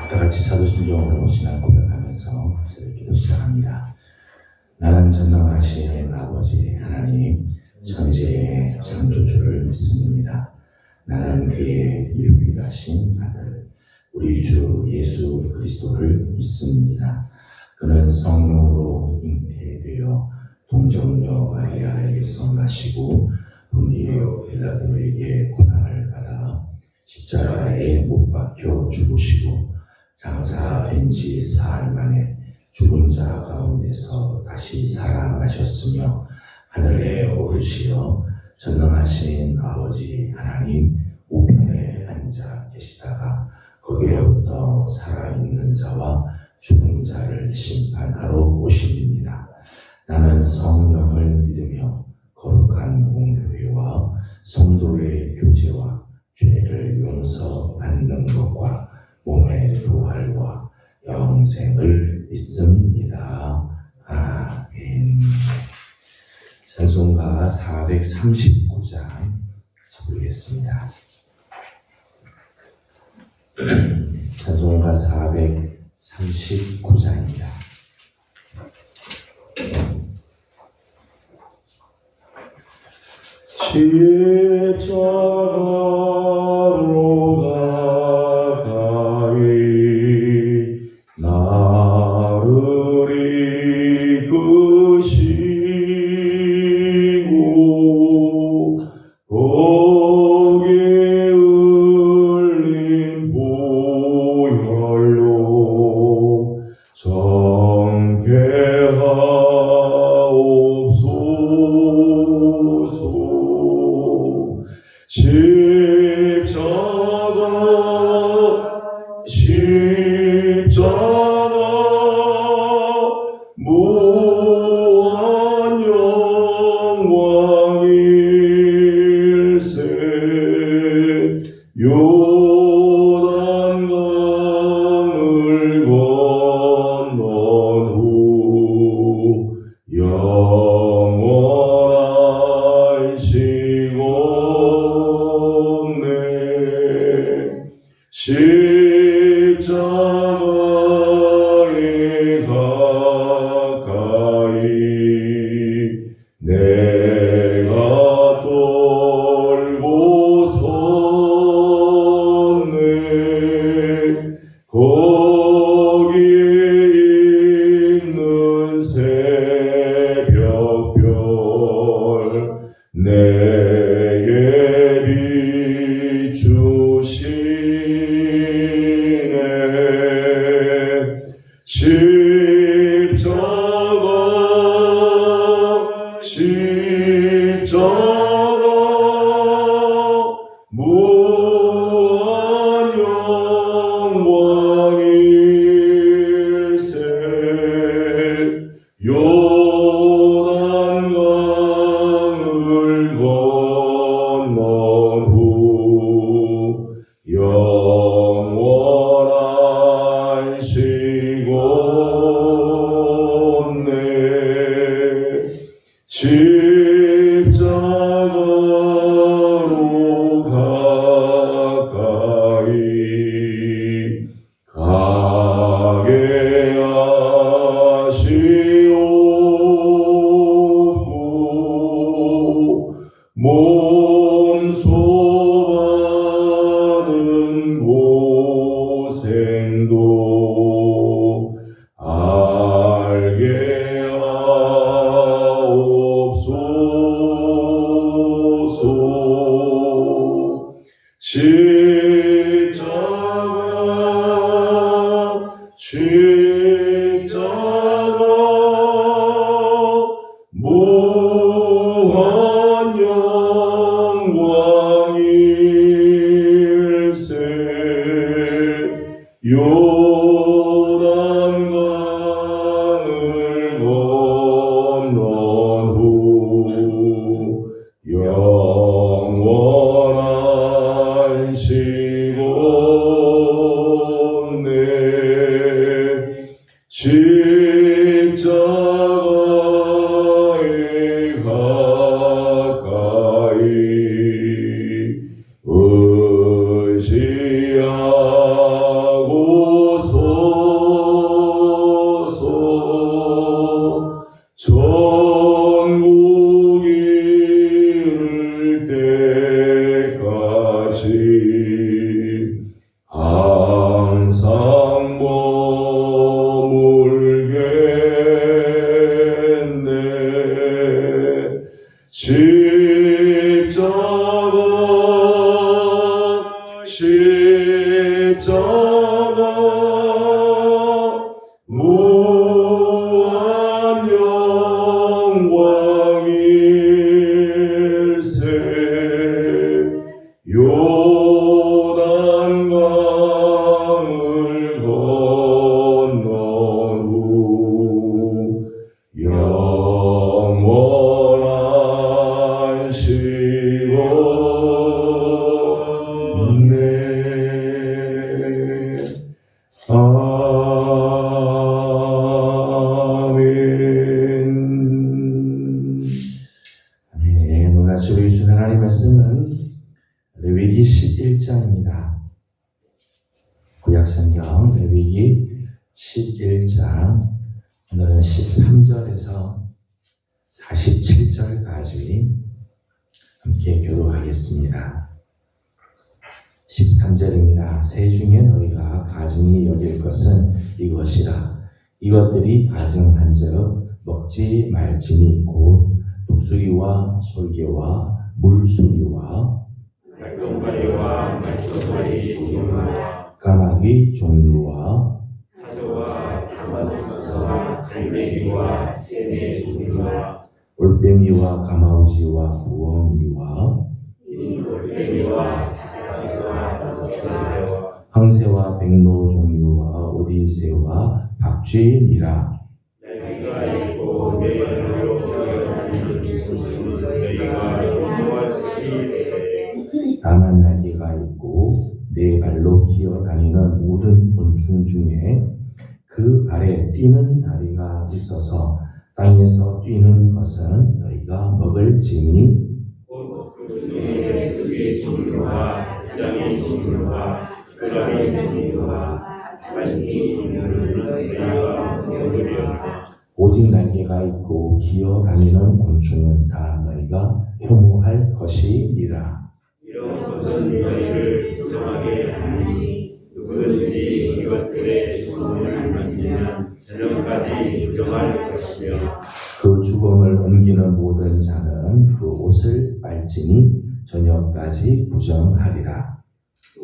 다 같이 사도신경으로 신앙 고백하면서 새벽 기도 시작합니다. 나는 전능하신 아버지 하나님 천지의 창조주를 믿습니다. 나는 그의 유일하신 아들 우리 주 예수 그리스도를 믿습니다. 그는 성령으로 잉태되어 동정녀 마리아에게서 나시고 본디오 빌라도에게 고난을 받아 십자가에 못 박혀 죽으시고 장사된 지 사흘 만에 죽은 자 가운데서 다시 살아나셨으며 하늘에 오르시어 전능하신 아버지 하나님 우편에 앉아 계시다가 거기로부터 살아있는 자와 죽은 자를 심판하러 오십니다. 나는 성령을 믿으며 거룩한 공교회와 성도의 교제와 죄를 용서받는 것과 몸의 부활과 영생을 믿습니다. 아멘. 찬송가 439장 부르겠습니다. 찬송가 439장입니다. 십자가로 가까이 나를 이끄시고 거기에 흘린 보혈로 정케하옵소서. 십자가 무한 영광일세. 요단강을 건넌 후 영원한 시온내 십자가에 가까이 내가 떨고 섰네. 거기에 있는 새벽별 내게 비추시네. 십자가 무한 영광일세. 요단강을 건넌 후 영원한 시온내 십자가로 가까이 가게 하시옵고 몸소 받은 고생도 알게 하옵소서. 십자가 무한 영광일세. 요단강을 건넌 후 영원한 시온내 십자가에 가까이 의지하고 항상 머물겠네. 십자가 무한 영광일세. 요단강을 건넌 후 영원한 시온네. 아멘. 네, 오늘 우리 주신 하나님의 말씀은 레위기 11장입니다. 구약성경 레위기 11장, 오늘은 13절에서 47절까지 함께 교도하겠습니다. 13절입니다. 새 중에 너희가 가증히 여길 것은 이것이라. 이것들이 가증한즉 먹지 말지니 곧 독수리와 솔개와 물수리와 말똥가리와 말똥가리 종류와 까마귀 종류와 타조와 다마도사와 갈매기와 새내 종류와 올빼미와 가마우지와 무엉이와 이 올빼미와 사자새와 버섯새와 황새와 백로 종류와 오디새와 박쥐니라. 날개가 있고 네 발로 뛰어다니는 짐승은 너희가 용서할 것이 되되 다만 날개가 있고 네 발로 기어다니는 모든 곤충 중에 그 발에 뛰는 다리가 있어서 땅에서 뛰는 것은 너희가 먹을지니 그 중에 그의 종류와 장의 종류와 그라의 종류와 갈매기 종류는 너희가 먹으려니와 오직 날개가 있고 기어다니는 곤충은 다 너희가 혐오할 것이니라. 이런 것은 너희를 부정하게 하니 누구든지 이것들의 주범을 만지면 저녁까지 부정할 것이며 그 주범을 옮기는 모든 자는 그 옷을 빨지니 저녁까지 부정하리라.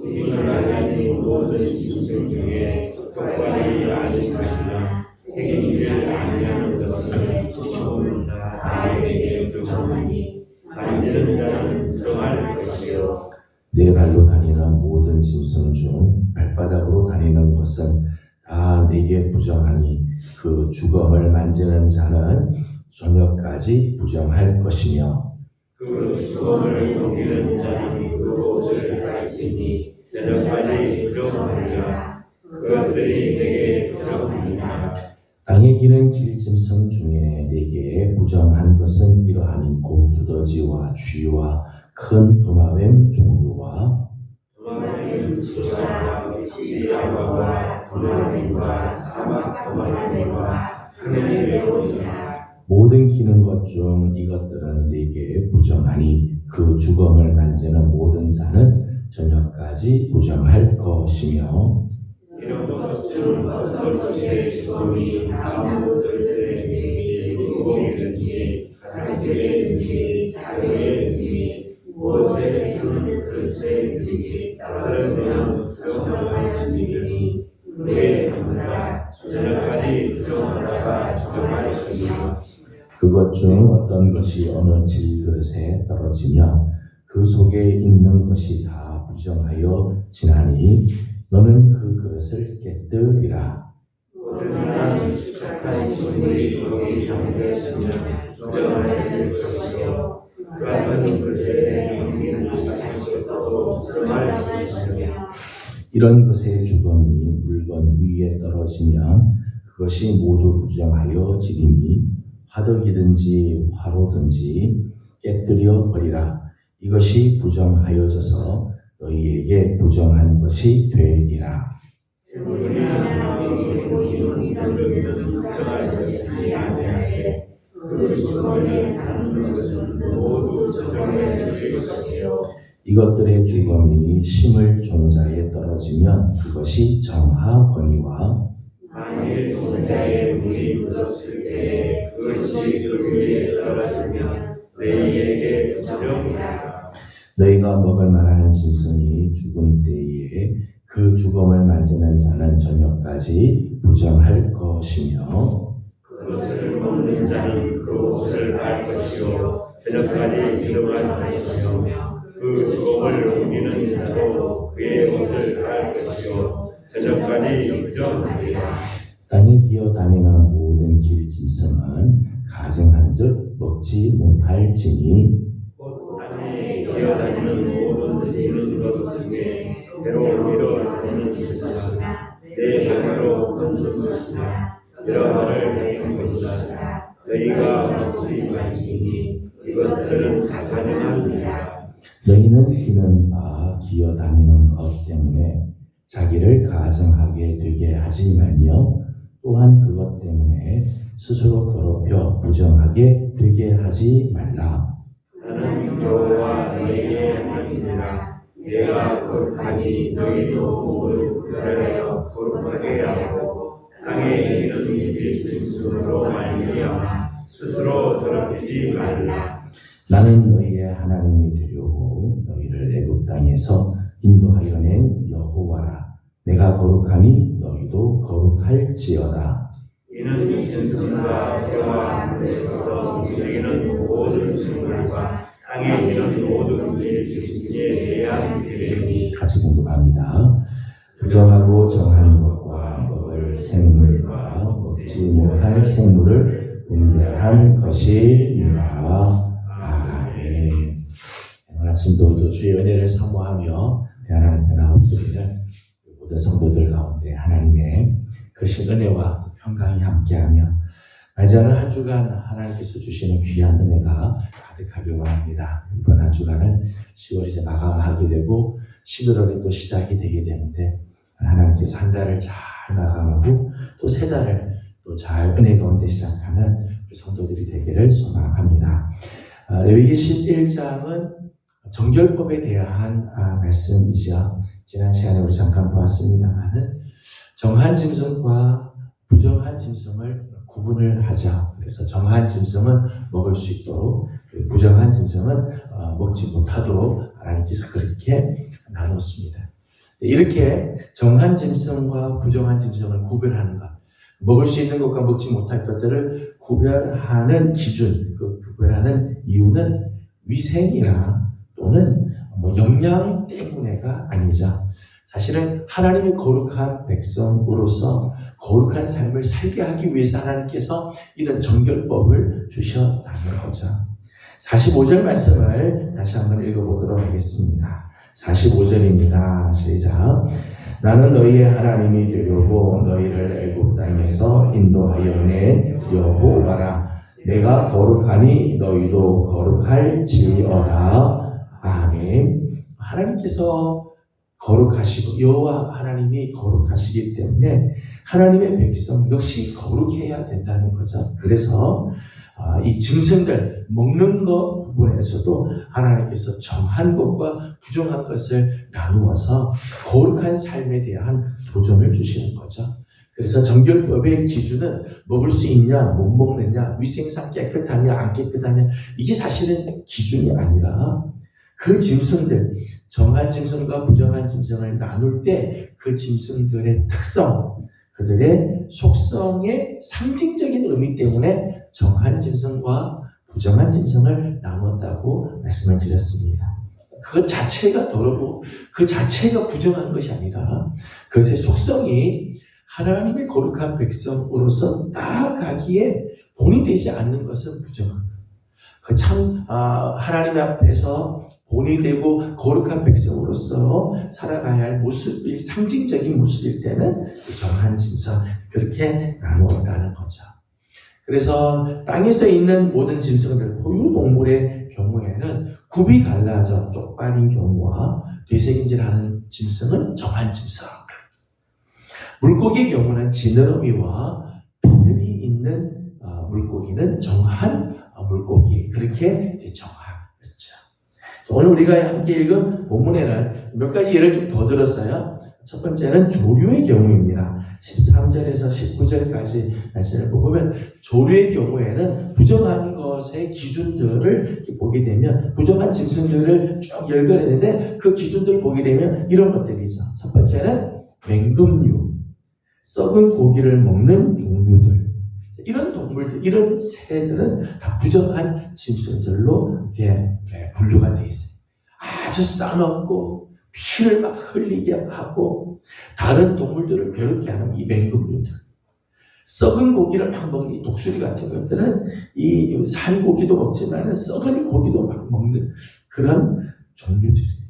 우리가 가진 모든 짐승 중에 적과리 아닌 것이나 새기지를 아니하는 것은 주범은 다 너희에게 부정하니 만지는 자는 부정할 것이요 네 발로 다니는 모든 짐승 중 발바닥으로 다니는 것은 다 내게 부정하니 그 주검을 만지는 자는 저녁까지 부정할 것이며 그 주범을 옮기는 자는 그 옷을 빨지니 저녁까지 부정하리라. 그것들이 내게 부정하니라. 땅에 기는 길짐승 중에 내게 부정한 것은 이러하니 곧 두더지와 쥐와 큰 도마뱀 종류와 도마뱀 쥐와 쥐아과와 도마뱀과 사막 도마뱀과 하늘배우니라. 모든 기는 것 중 이것들은 내게 부정하니 그 주검을 만지는 모든 자는 저녁까지 부정할 것이며 이런 것 중 어떤 것의 주범이 나무 들새든지 물고기든지 가지개든지 자루에든지 무엇에 쓰는 들새든지 떨어지면 부정할지니 물에 담으라. 저녁까지 부정하다가 부정할 것이며 그것 중 어떤 것이 어느 질그릇에 떨어지면 그 속에 있는 것이 다 부정하여 지나니 너는 그 그릇을 깨뜨리라. 오늘날 축축한 식물이 거기 담겼으면 부정할 것이요 그러한 그릇에 넘기는 것도 부정할 것이며 이런 것의 주범이 물건 위에 떨어지면 그것이 모두 부정하여 지리니 화덕이든지 화로든지 깨뜨려 버리라. 이것이 부정하여져서 너희에게 부정한 것이 되리라. 이것들의 주검이 심을 종자에 떨어지면 그것이 정하 거니와 만일 종자에 물이 묻었을 때에 그것이 그 위에 떨어지면 너희에게 부정이라. 너희가 먹을 만한 짐승이 죽은 때에 그 주검을 만지는 자는 저녁까지 부정할 것이며 그것을 먹는 자는 그 옷을 알 것이요 저녁까지 부정할 것이며 그 주검을 옮기는 자도 그의 옷을 알 것이요 저녁까지 부정하리라. 땅에 기어다니는 모든 길 짐승은 가증한즉 먹지 못할지니 곧 땅에 기어다니는 모든 기는 것 중에 배로 밀어다니는 것이나 내 향으로 걷는 것이나 여러 말을 하는 것이나 너희가 먹지 말지니 이것들은 가증하니라. 너희는 기는 바 기어다니는 것 때문에 자기를 가증하게 되게 하지 말며 또한 그것 때문에 스스로 더럽혀 부정하게 되게 하지 말라. 나는 여호와 너희의 하나님이라. 내가 거룩하니 너희도 몸을 구별하여 거룩하게 하고 땅에 기는 일짐승으로 말미암아 스스로 더럽히지 말라. 나는 너희의 하나님이 되려고 너희를 애굽 땅에서 인도하여 낸 여호와라. 내가 거룩하니 너희도 거룩할지어다. 이는 짐승과 새와 물에서 움직이는 모든 생물과 땅에 기는 모든 일짐승에 대한 계명이 같이 공독합니다. 부정하고 정한 것과 먹을 생물과 먹지 못할 생물을 분별한 것이니라. 아멘. 오늘 아침도 또 주의 은혜를 사모하며 대하나님 변화헛부리는 모든 성도들 가운데 하나님의 크신 은혜와 평강이 함께하며 맞이하는 한 주간 하나님께서 주시는 귀한 은혜가 가득하길 원합니다. 이번 한 주간은 10월 이제 마감하게 되고 11월이 또 시작이 되게 되는데 하나님께서 한 달을 잘 마감하고 또 세 달을 또 잘 은혜 가운데 시작하는 우리 성도들이 되기를 소망합니다. 레위기 11장은 정결법에 대한 말씀이죠. 지난 시간에 우리 잠깐 보았습니다만은 정한 짐승과 부정한 짐승을 구분을 하자. 그래서 정한 짐승은 먹을 수 있도록 부정한 짐승은 먹지 못하도록 하나님께서 그렇게 나눴습니다. 이렇게 정한 짐승과 부정한 짐승을 구별하는 것, 먹을 수 있는 것과 먹지 못할 것들을 구별하는 기준, 그 구별하는 이유는 위생이나 또는 영양 때문에가 아니죠. 사실은 하나님의 거룩한 백성으로서 거룩한 삶을 살게 하기 위해서 하나님께서 이런 정결법을 주셨다는 거죠. 45절 말씀을 다시 한번 읽어보도록 하겠습니다. 45절입니다. 시작. 나는 너희의 하나님이 되려고 너희를 애굽 땅에서 인도하여 낸 여호와라. 내가 거룩하니 너희도 거룩할지어다. 아멘. 하나님께서 거룩하시고 여호와 하나님이 거룩하시기 때문에 하나님의 백성 역시 거룩해야 된다는 거죠. 그래서 이 짐승들 먹는 것 부분에서도 하나님께서 정한 것과 부정한 것을 나누어서 거룩한 삶에 대한 도전을 주시는 거죠. 그래서 정결법의 기준은 먹을 수 있냐 못 먹느냐 위생상 깨끗하냐 안 깨끗하냐 이게 사실은 기준이 아니라 그 짐승들 정한 짐승과 부정한 짐승을 나눌 때 그 짐승들의 특성 그들의 속성의 상징적인 의미 때문에 정한 짐승과 부정한 짐승을 나눴다고 말씀을 드렸습니다. 그 자체가 더럽고 그 자체가 부정한 것이 아니라 그것의 속성이 하나님의 거룩한 백성으로서 나아가기에 본이 되지 않는 것은 부정한 것. 그 참 하나님 앞에서 본이 되고 거룩한 백성으로서 살아가야 할 모습이 상징적인 모습일 때는 정한 짐승 그렇게 나누었다는 거죠. 그래서 땅에서 있는 모든 짐승들, 포유동물의 경우에는 굽이 갈라져 쪽발인 경우와 되새김질하는 짐승은 정한 짐승. 물고기의 경우는 지느러미와 비늘이 있는 물고기는 정한 물고기. 그렇게 이제 정하였죠. 오늘 우리가 함께 읽은 본문에는 몇 가지 예를 좀 더 들었어요. 첫 번째는 조류의 경우입니다. 13절에서 19절까지 말씀을 보면 조류의 경우에는 부정한 것의 기준들을 보게 되면 부정한 짐승들을 쭉 열거했는데 그 기준들을 보게 되면 이런 것들이죠. 첫 번째는 맹금류, 썩은 고기를 먹는 종류들, 이런 동물들, 이런 새들은 다 부정한 짐승들로 이렇게 분류가 되어 있어요. 아주 싸먹고 피를 막 흘리게 하고 다른 동물들을 괴롭게 하는 이 맹금류들, 썩은 고기를 막 먹는 이 독수리 같은 것들은 이 산 고기도 먹지만 썩은 고기도 막 먹는 그런 종류들이에요.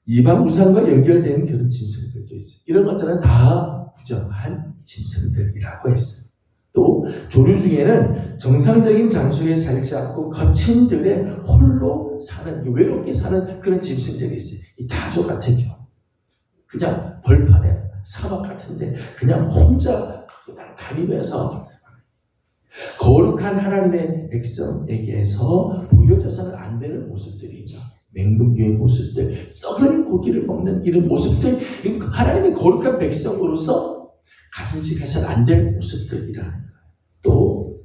이방 우상과 연결된 그런 짐승들도 있어요. 이런 것들은 다 부정한 짐승들이라고 했어요. 또 조류 중에는 정상적인 장소에 살지 않고 거친들의 홀로 사는, 외롭게 사는 그런 짐승들이 있어요. 이 다조 같은 경우 그냥 벌판에 사막 같은데 그냥 혼자 그냥 다니면서 거룩한 하나님의 백성에게서 보여져서는 안 되는 모습들이죠. 맹금류의 모습들, 썩은 고기를 먹는 이런 모습들, 하나님의 거룩한 백성으로서 간직해서는 안 될 모습들이라는 거예요. 또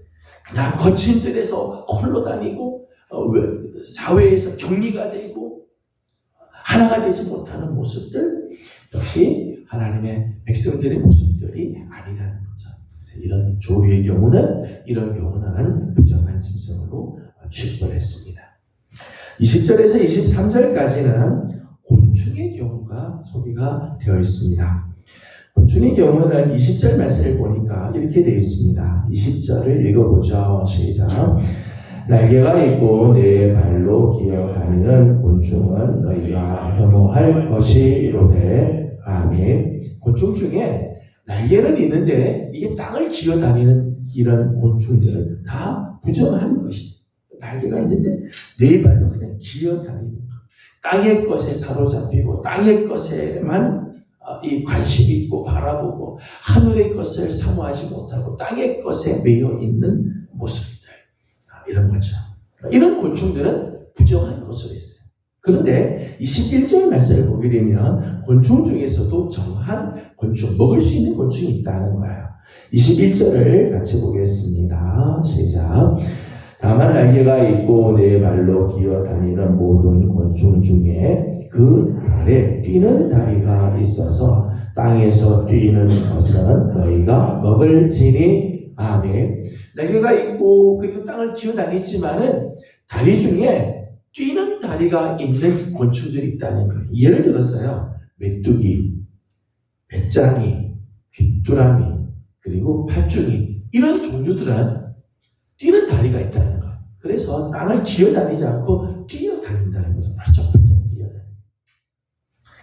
그냥 거친들에서 홀로 다니고 사회에서 격리가 되고 하나가 되지 못하는 모습들 역시 하나님의 백성들의 모습들이 아니라는 거죠. 그래서 이런 조류의 경우는 이런 경우는 부정한 짐승으로 취급을 했습니다. 20절에서 23절까지는 곤충의 경우가 소개가 되어 있습니다. 곤충의 경우는 20절 말씀을 보니까 이렇게 되어 있습니다. 20절을 읽어보죠. 시작. 날개가 있고 네 발로 기어다니는 곤충은 너희가 혐오할 것이로되. 아멘. 곤충 중에 날개는 있는데 이게 땅을 기어다니는 이런 곤충들은 다 부정한 것이다. 날개가 있는데 네 발로 그냥 기어다니는 것. 땅의 것에 사로잡히고 땅의 것에만 이 관심이 있고 바라보고 하늘의 것을 사모하지 못하고 땅의 것에 매여 있는 모습들, 이런 거죠. 이런 곤충들은 부정한 것으로 있어요. 그런데 21절 말씀을 보게 되면 곤충 중에서도 정한 곤충, 먹을 수 있는 곤충이 있다는 거예요. 21절을 같이 보겠습니다. 시작. 다만 날개가 있고 네 발로 기어다니는 모든 곤충 중에 그 발에 뛰는 다리가 있어서 땅에서 뛰는 것은 너희가 먹을지니. 아멘. 날개가 있고 그리고 땅을 기어다니지만은 다리 중에 뛰는 다리가 있는 곤충들이 있다는 거예요. 예를 들었어요. 메뚜기, 배짱이, 귀뚜라미, 그리고 팥죽이, 이런 종류들은 뛰는 다리가 있다는 거예요. 그래서 땅을 기어다니지 않고 뛰어다닌다는 거죠. 펄쩍펄쩍 뛰어다니는.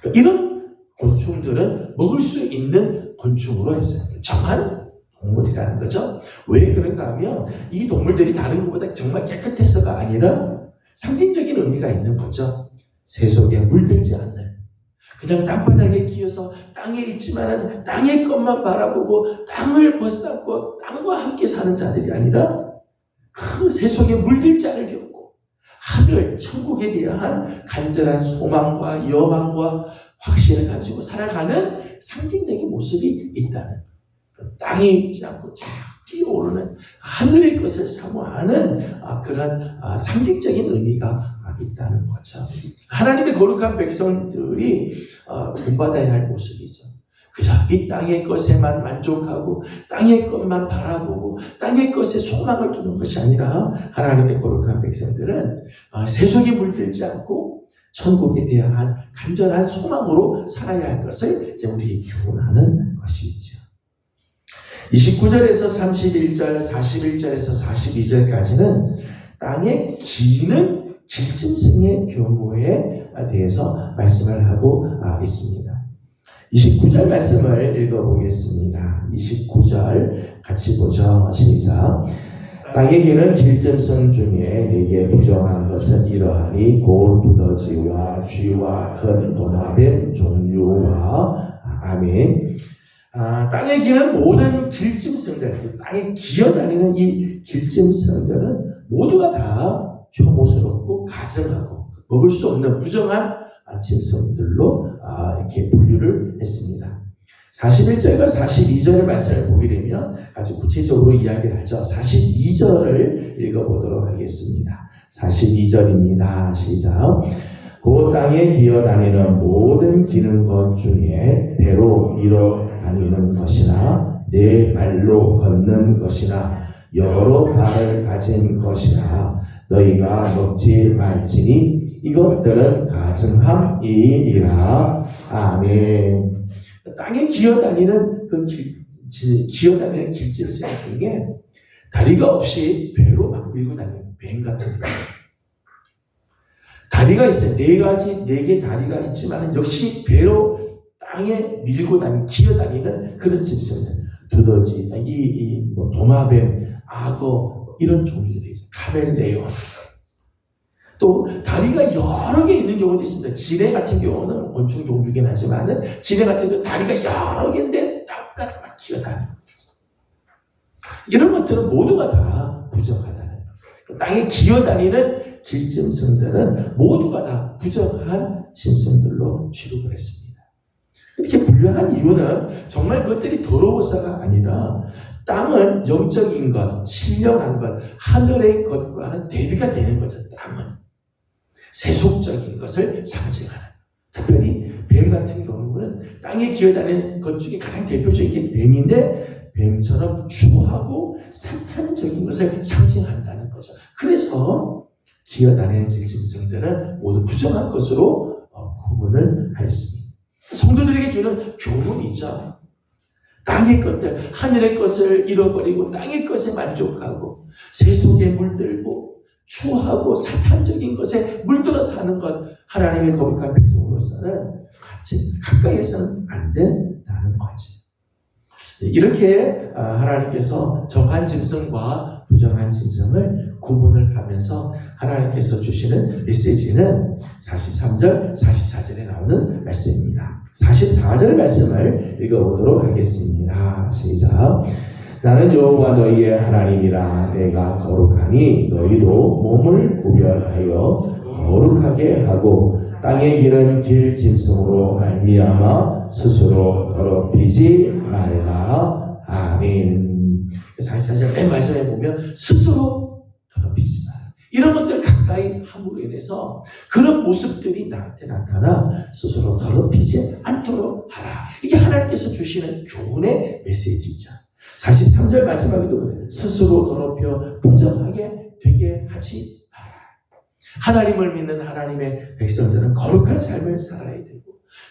그러니까 이런 곤충들은 먹을 수 있는 곤충으로 했어요. 정한 동물이라는 거죠. 왜 그런가 하면 이 동물들이 다른 것보다 정말 깨끗해서가 아니라 상징적인 의미가 있는 거죠. 세속에 물들지 않는, 그냥 땅바닥에 기어서 땅에 있지만 땅의 것만 바라보고 땅을 벗삼고 땅과 함께 사는 자들이 아니라 그 세속에 물들지 않을 겪고 하늘, 천국에 대한 간절한 소망과 여망과 확신을 가지고 살아가는 상징적인 모습이 있다는 거예요. 땅에 있지 않고 쫙 뛰어오르는 하늘의 것을 사모하는 그런 상징적인 의미가 있다는 거죠. 하나님의 거룩한 백성들이 본받아야 할 모습이죠. 그저 이 땅의 것에만 만족하고 땅의 것만 바라보고 땅의 것에 소망을 두는 것이 아니라 하나님의 거룩한 백성들은 세속에 물들지 않고 천국에 대한 간절한 소망으로 살아야 할 것을 이제 우리 교훈하는 것이죠. 29절에서 31절, 41절에서 42절까지는 땅에 기는 길짐승의 경우에 대해서 말씀을 하고 있습니다. 29절 말씀을 읽어보겠습니다. 29절 같이 보죠. 시작. 땅에 기는 길짐승 중에 네게 부정한 것은 이러하니 곧 두더지와 쥐와 큰 도마뱀 종류와. 아멘. 땅에 기는 모든 길짐승들, 땅에 기어다니는 이 길짐승들은 모두가 다 혐오스럽고 가증하고 먹을 수 없는 부정한 짐승들로 이렇게 분류를 했습니다. 41절과 42절의 말씀을 보게 되면 아주 구체적으로 이야기를 하죠. 42절을 읽어보도록 하겠습니다. 42절입니다. 시작. 그 땅에 기어다니는 모든 기는 것 중에 배로 밀어 다니는 것이나 네 발로 걷는 것이나 여러 발을 가진 것이나 너희가 먹지 말지니 이것들은 가증함이니라. 아멘. 땅에 기어다니는 기어다니는 길짐승 중에 다리가 없이 배로 막 밀고 다니는 뱀 같은 거. 다리가 있어요. 네 개 다리가 있지만 역시 배로 땅에 밀고 기어다니는 그런 짐승들. 두더지, 도마뱀, 악어 이런 종류들이 있어요. 카멜레온. 또 다리가 여러 개 있는 경우도 있습니다. 지뢰 같은 경우는 곤충 종류긴 하지만 지뢰 같은 경우 다리가 여러 개인데 따닥따닥 막 기어다니는 거죠. 이런 것들은 모두가 다 부정하다는 거예요. 땅에 기어다니는 길짐승들은 모두가 다 부정한 짐승들로 취급을 했습니다. 이렇게 분류한 이유는 정말 그것들이 더러워서가 아니라 땅은 영적인 것, 신령한 것, 하늘의 것과는 대비가 되는 거죠. 땅은 세속적인 것을 상징하는, 특별히 뱀 같은 경우는 땅에 기어다니는 것 중에 가장 대표적인 게 뱀인데 뱀처럼 추하고 사탄적인 것을 상징한다는 거죠. 그래서 기어다니는 길짐승들은 모두 부정한 것으로 구분을 하였습니다. 성도들에게 주는 교훈이죠. 땅의 것들, 하늘의 것을 잃어버리고 땅의 것에 만족하고 세속에 물들고 추하고 사탄적인 것에 물들어 사는 것, 하나님의 거룩한 백성으로서는 가까이에서는 안 된다는 거지. 이렇게 하나님께서 정한 짐승과 부정한 짐승을 구분을 하면서 하나님께서 주시는 메시지는 43절, 44절에 나오는 말씀입니다. 44절 말씀을 읽어보도록 하겠습니다. 시작. 나는 여호와 너희의 하나님이라. 내가 거룩하니 너희도 몸을 구별하여 거룩하게 하고 땅에 기른 길 짐승으로 말미암아 스스로 더럽히지 말라. 아멘. 44절 맨 마지막에 보면 스스로 더럽히지 마라. 이런 것들 가까이 함으로 인해서 그런 모습들이 나한테 나타나 스스로 더럽히지 않도록 하라. 이게 하나님께서 주시는 교훈의 메시지죠. 43절 마지막에도 그래요. 스스로 더럽혀 부정하게 되게 하지 마라. 하나님을 믿는 하나님의 백성들은 거룩한 삶을 살아야 되고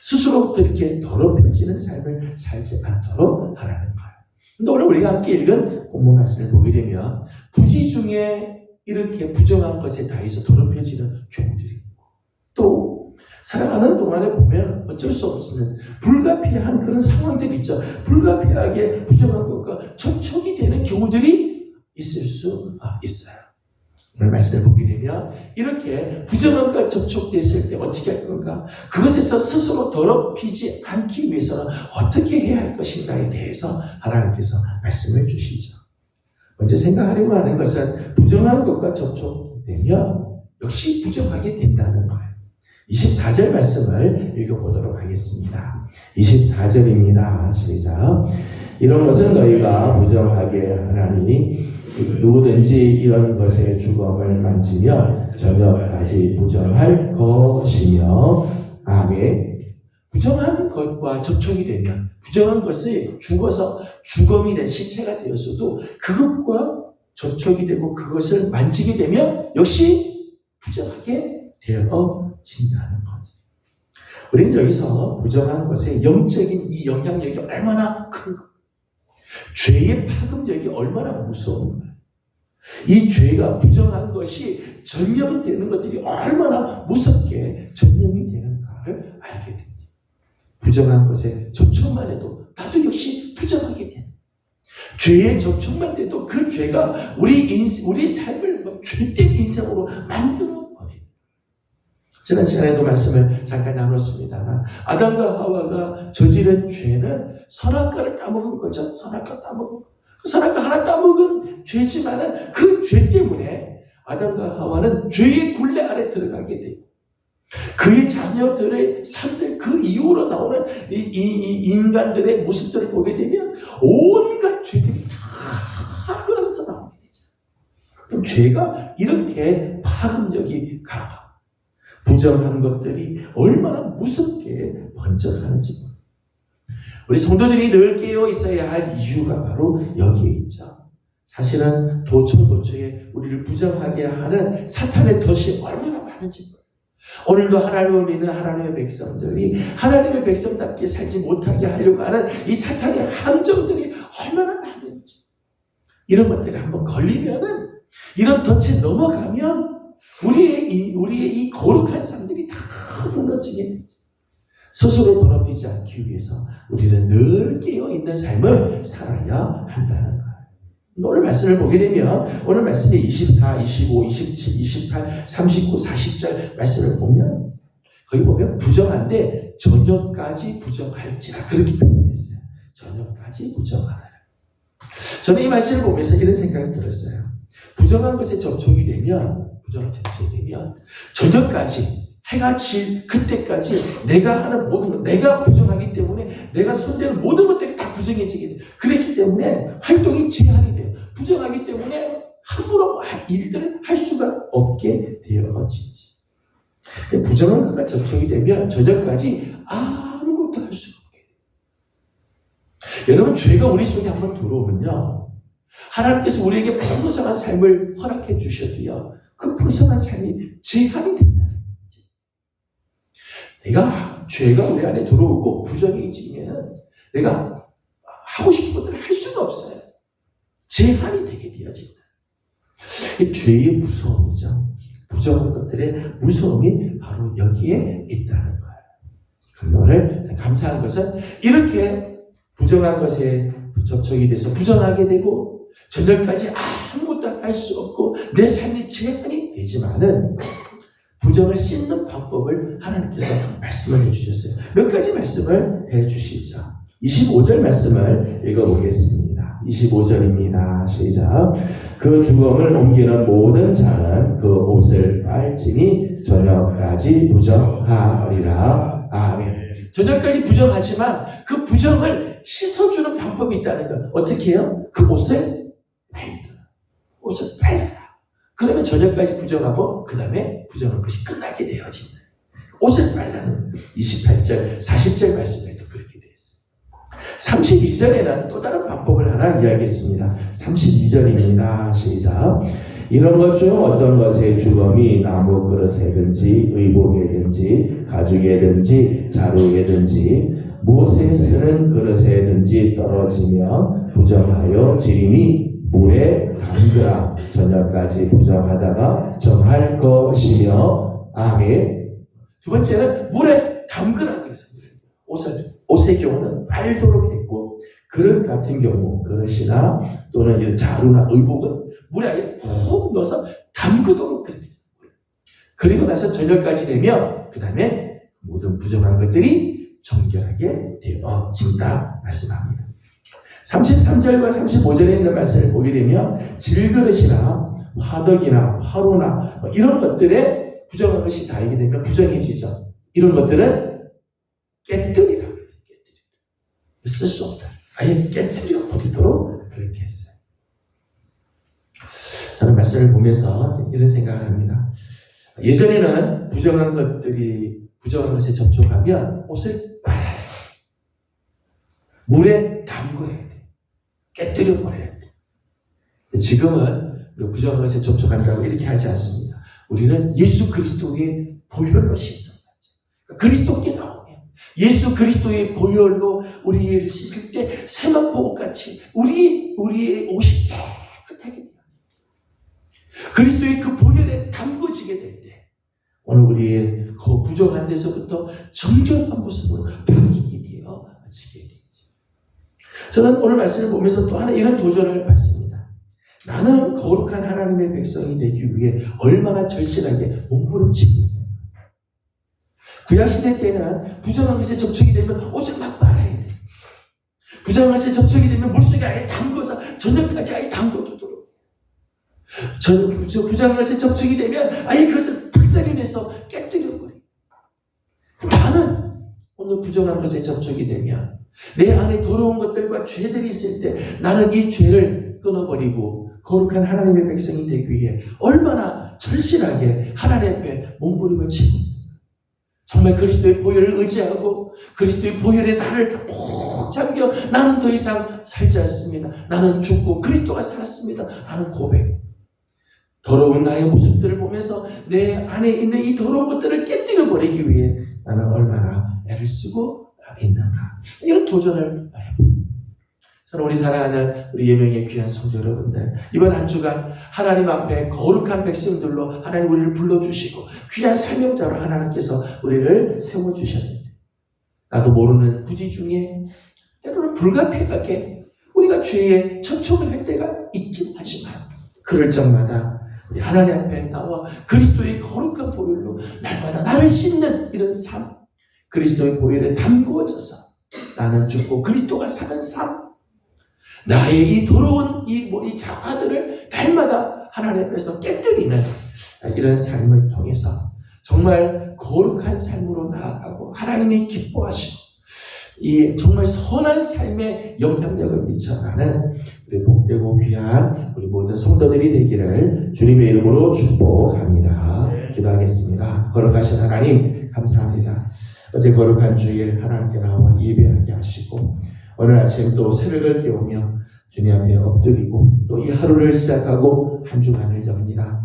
스스로 그렇게 더럽혀지는 삶을 살지 않도록 하라는 거예요. 근데 오늘 우리가 함께 읽은 본문 말씀을 보게 되면 부지 중에 이렇게 부정한 것에 대해서 더럽혀지는 경우들이 있고 또 살아가는 동안에 보면 어쩔 수 없으면 불가피한 그런 상황들이 있죠. 불가피하게 부정한 것과 접촉이 되는 경우들이 있을 수 있어요. 오늘 말씀을 보게 되면 이렇게 부정한 것과 접촉됐을 때 어떻게 할 건가? 그것에서 스스로 더럽히지 않기 위해서는 어떻게 해야 할 것인가에 대해서 하나님께서 말씀을 주시죠. 먼저 생각하려고 하는 것은 부정한 것과 접촉되면 역시 부정하게 된다는 거예요. 24절 말씀을 읽어보도록 하겠습니다. 24절입니다. 시작. 이런 것은 너희가 부정하게 하나니 누구든지 이런 것의 주검을 만지면 저녁 다시 부정할 것이며. 아멘. 부정한 것과 접촉이 되면 부정한 것이 죽어서 주검이 된 신체가 되었어도 그것과 접촉이 되고 그것을 만지게 되면 역시 부정하게 되어진다는 거죠. 우리는 여기서 부정한 것의 영적인 이 영향력이 얼마나 큰가, 죄의 파급력이 얼마나 무서운 거예요. 이 죄가 부정한 것이 전염되는 것들이 얼마나 무섭게 전염이 되는가를 알게 됩니다. 부정한 것에 접촉만 해도 나도 역시 부정하게 됩니다. 죄에 접촉만 돼도 그 죄가 우리 삶을 죄된 인생으로 만들어 버립니다. 지난 시간에도 말씀을 잠깐 나눴습니다만 아담과 하와가 저지른 죄는 선악과를 따먹은 거죠. 선악과 따먹은 거. 그 선악과 하나 따먹은 죄지만은 그 죄 때문에 아담과 하와는 죄의 굴레 아래 들어가게 되고 그의 자녀들의 삶들, 그 이후로 나오는 이 인간들의 모습들을 보게 되면 온갖 죄들이 다 그 안에서 나오게 되죠. 죄가 이렇게 파급력이 강하고 부정한 것들이 얼마나 무섭게 번쩍하는지, 우리 성도들이 늘 깨어 있어야 할 이유가 바로 여기에 있죠. 사실은 도처도처에 우리를 부정하게 하는 사탄의 덫이 얼마나 많은지, 오늘도 하나님을 믿는 하나님의 백성들이 하나님의 백성답게 살지 못하게 하려고 하는 이 사탄의 함정들이 얼마나 많은지, 이런 것들이 한번 걸리면은, 이런 덫에 넘어가면 우리의 이 거룩한 삶들이 다 무너지게 되죠. 스스로 더럽히지 않기 위해서 우리는 늘 깨어있는 삶을 살아야 한다는 거예요. 오늘 말씀을 보게 되면 오늘 말씀에 24, 25, 27, 28, 39, 40절 말씀을 보면 거기 보면 부정한데 저녁까지 부정할지라 그렇게 표현했어요. 저녁까지 부정하라. 저는 이 말씀을 보면서 이런 생각이 들었어요. 부정한 것에 접촉이 되면 저녁까지, 해가 질 그때까지 내가 하는 모든 것, 내가 부정하기 때문에 내가 손대는 모든 것들이 다 부정해지게 돼요. 그렇기 때문에 활동이 제한이 돼요. 부정하기 때문에 함부로 일들을 할 수가 없게 되어지지. 부정한 것과 접촉이 되면 저녁까지 아무것도 할 수가 없게 돼요. 여러분, 죄가 우리 속에 한번 들어오면요, 하나님께서 우리에게 풍성한 삶을 허락해 주셔도요, 그 풍성한 삶이 제한이 된다는 거지. 내가 죄가 우리 안에 들어오고 부정해지면 내가 하고 싶은 것들을 할 수가 없어요. 제한이 되게 되어진다. 죄의 무서움이죠. 부정한 것들의 무서움이 바로 여기에 있다는 거예요. 오늘 감사한 것은 이렇게 부정한 것에 접촉이 돼서 부정하게 되고 저녁까지 아무것도 할 수 없고 내 삶이 제한이 되지만은 부정을 씻는 방법을 하나님께서 말씀을 해주셨어요. 몇 가지 말씀을 해주시죠. 25절 말씀을 읽어보겠습니다. 25절입니다. 시작. 그 주검을 옮기는 모든 자는 그 옷을 빨지니 저녁까지 부정하리라. 아멘. 저녁까지 부정하지만 그 부정을 씻어주는 방법이 있다는 거. 어떻게 해요? 그 옷을 빨라. 그러면 저녁까지 부정하고 그 다음에 부정한 것이 끝나게 되어진다. 옷을 빨라는 28절, 40절 말씀에도 그렇게 되어 있어요. 32절에는 또 다른 방법을 하나 이야기했습니다. 32절입니다. 시작. 이런 것 중 어떤 것의 주검이 나무 그릇에든지 의복에든지 가죽에든지 자루에든지 무엇에 쓰는 그릇에든지 떨어지면 부정하여 지리니 물에 담그라. 저녁까지 부정하다가 정할 것이며. 아멘. 두 번째는 물에 담그라 그랬습니다. 옷의 경우는 빨도록 했고, 그릇 같은 경우, 그릇이나 또는 이런 자루나 의복은 물에 아예 푹 넣어서 담그도록 그렇게 했습니다. 그리고 나서 저녁까지 되면 그 다음에 모든 부정한 것들이 정결하게 되어진다 말씀합니다. 33절과 35절에 있는 말씀을 보게 되면 질그릇이나 화덕이나 화로나 이런 것들에 부정한 것이 닿게 되면 부정해지죠. 이런 것들은 깨뜨리라 그랬어요. 쓸 수 없다. 아예 깨뜨려 버리도록 그렇게 했어요. 저는 말씀을 보면서 이런 생각을 합니다. 예전에는 부정한 것에 접촉하면 옷을 빨아야 돼. 물에 담궈야 돼. 깨뜨려 버려야 돼. 지금은 부정한 것에 접촉한다고 이렇게 하지 않습니다. 우리는 예수 그리스도의 보혈로 씻습니다. 그리스도께 나오면 예수 그리스도의 보혈로 우리를 씻을 때 세마포옷같이 우리의 옷이 깨끗하게 되어요. 그리스도의 그 보혈에 담궈지게 될 때 오늘 우리의 그 부정한 데서부터 정결한 모습으로 바뀌게 되어지게 되죠. 저는 오늘 말씀을 보면서 또 하나 이런 도전을 받습니다. 나는 거룩한 하나님의 백성이 되기 위해 얼마나 절실하게 몸부림치고 있는가. 구약시대 때는 부정한 것에 접촉이 되면 옷을 막 빨아야 돼. 부정한 것에 접촉이 되면 물속에 아예 담궈서 저녁까지 아예 담궈두도록. 부정한 것에 접촉이 되면 아예 그것을 박살내서 깨뜨려버려. 오늘 부정한 것에 접촉이 되면 내 안에 더러운 것들과 죄들이 있을 때 나는 이 죄를 끊어버리고 거룩한 하나님의 백성이 되기 위해 얼마나 절실하게 하나님 앞에 몸부림을 치고 정말 그리스도의 보혈을 의지하고 그리스도의 보혈에 나를 꼭 잠겨 나는 더 이상 살지 않습니다. 나는 죽고 그리스도가 살았습니다. 라는 고백. 더러운 나의 모습들을 보면서 내 안에 있는 이 더러운 것들을 깨뜨려 버리기 위해 나는 얼마나 애를 쓰고 있는가. 이런 도전을 해봅니다. 저는 우리 사랑하는 우리 예명의 귀한 성도 여러분들, 이번 한 주간 하나님 앞에 거룩한 백성들로 하나님 우리를 불러주시고 귀한 사명자로 하나님께서 우리를 세워주셨는데 나도 모르는 부지 중에 때로는 불가피하게 우리가 죄에 접촉을 할 때가 있긴 하지만 그럴 적마다 우리 하나님 앞에 나와 그리스도의 거룩한 보혈로 날마다 나를 씻는 이런 삶, 그리스도의 보혈에 담그어져서 나는 죽고 그리스도가 사는 삶, 나의 이 더러운 이 자아들을 날마다 하나님 앞에서 깨뜨리는 이런 삶을 통해서 정말 거룩한 삶으로 나아가고 하나님이 기뻐하시고 이 정말 선한 삶에 영향력을 미쳐가는 우리 복되고 귀한 우리 모든 성도들이 되기를 주님의 이름으로 축복합니다. 기도하겠습니다. 거룩하신 하나님 감사합니다. 어제 거룩한 주일 하나님께 나와 예배하게 하시고 오늘 아침 또 새벽을 깨우며 주님 앞에 엎드리고 또 이 하루를 시작하고 한 주간을 엽니다.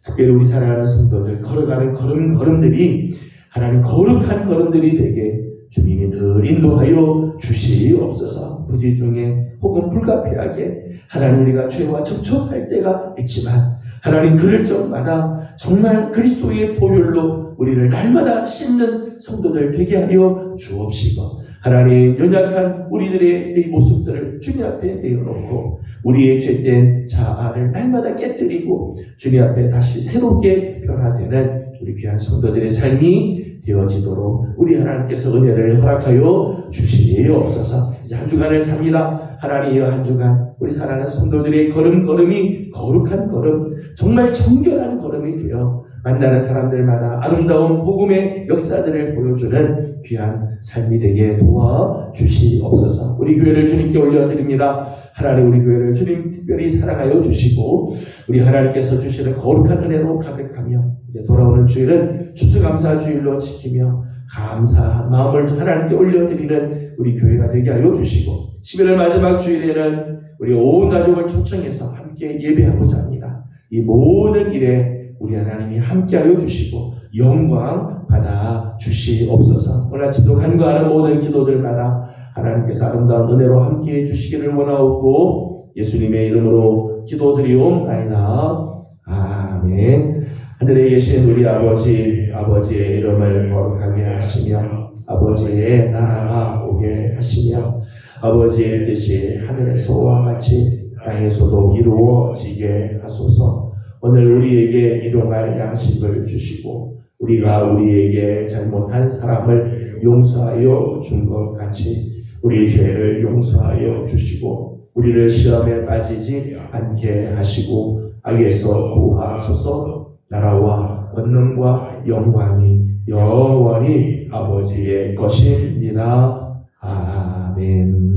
특별히 우리 사랑하는 성도들 걸어가는 걸음들이 하나님 거룩한 걸음들이 되게 주님이 늘 인도하여 주시옵소서. 부지 중에 혹은 불가피하게 하나님 우리가 죄와 접촉할 때가 있지만 하나님 그럴 적마다 정말 그리스도의 보혈로 우리를 날마다 씻는 성도들 되게 하여 주옵시고 하나님 연약한 우리들의 이 모습들을 주님 앞에 내어놓고 우리의 죄된 자아를 날마다 깨뜨리고 주님 앞에 다시 새롭게 변화되는 우리 귀한 성도들의 삶이 되어지도록 우리 하나님께서 은혜를 허락하여 주시옵소서. 이제 한 주간을 삽니다. 하나님 한 주간 우리 사랑하는 성도들의 걸음이 거룩한 걸음, 정말 정결한 걸음이 되어 만나는 사람들마다 아름다운 복음의 역사들을 보여주는 귀한 삶이 되게 도와주시옵소서. 우리 교회를 주님께 올려드립니다. 하나님 우리 교회를 주님 특별히 사랑하여 주시고 우리 하나님께서 주시는 거룩한 은혜로 가득하며 이제 돌아오는 주일은 추수감사 주일로 지키며 감사한 마음을 하나님께 올려드리는 우리 교회가 되게 하여 주시고 11월 마지막 주일에는 우리 온 가족을 초청해서 함께 예배하고자 합니다. 이 모든 일에 우리 하나님이 함께하여 주시고 영광 받아 주시옵소서. 오늘 아침도 간구하는 모든 기도들마다 하나님께서 아름다운 은혜로 함께해 주시기를 원하옵고 예수님의 이름으로 기도드리옵나이다. 아멘. 하늘에 계신 우리 아버지의 이름을 거룩하게 하시며 아버지의 나라가 오게 하시며 아버지의 뜻이 하늘에서와 같이 땅에서도 이루어지게 하소서. 오늘 우리에게 일용할 양식을 주시고 우리가 우리에게 잘못한 사람을 용서하여 준 것 같이 우리의 죄를 용서하여 주시고 우리를 시험에 빠지지 않게 하시고 악에서 구하소서. 나라와 권능과 영광이 영원히 아버지의 것입니다. 아멘.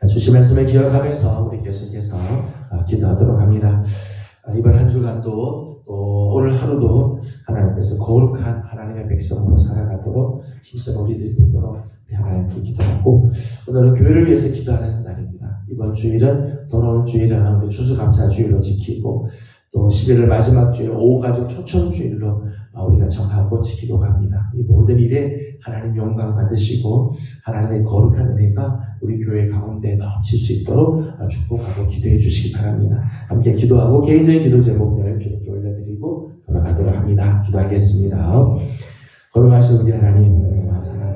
주신 말씀을 기억하면서 우리 계속해서 기도하도록 합니다. 이번 한 주간도 또 오늘 하루도 하나님께서 거룩한 하나님의 백성으로 살아가도록 힘쓰는 우리들이 되도록 하나님께 기도하고 오늘은 교회를 위해서 기도하는 날입니다. 이번 주일은 돌아오는 주일은 우리 추수감사 주일로 지키고 또 11월 마지막 주일 오가족 초청 주일로 우리가 정하고 지키려고 합니다. 이 모든 일에 하나님 영광 받으시고 하나님의 거룩한 은혜가 우리 교회 가운데 넘칠 수 있도록 축복하고 기도해 주시기 바랍니다. 함께 기도하고 개인적인 기도 제목들 주님께 올려드리고 돌아가도록 합니다. 기도하겠습니다. 거룩하신 우리 하나님, 사랑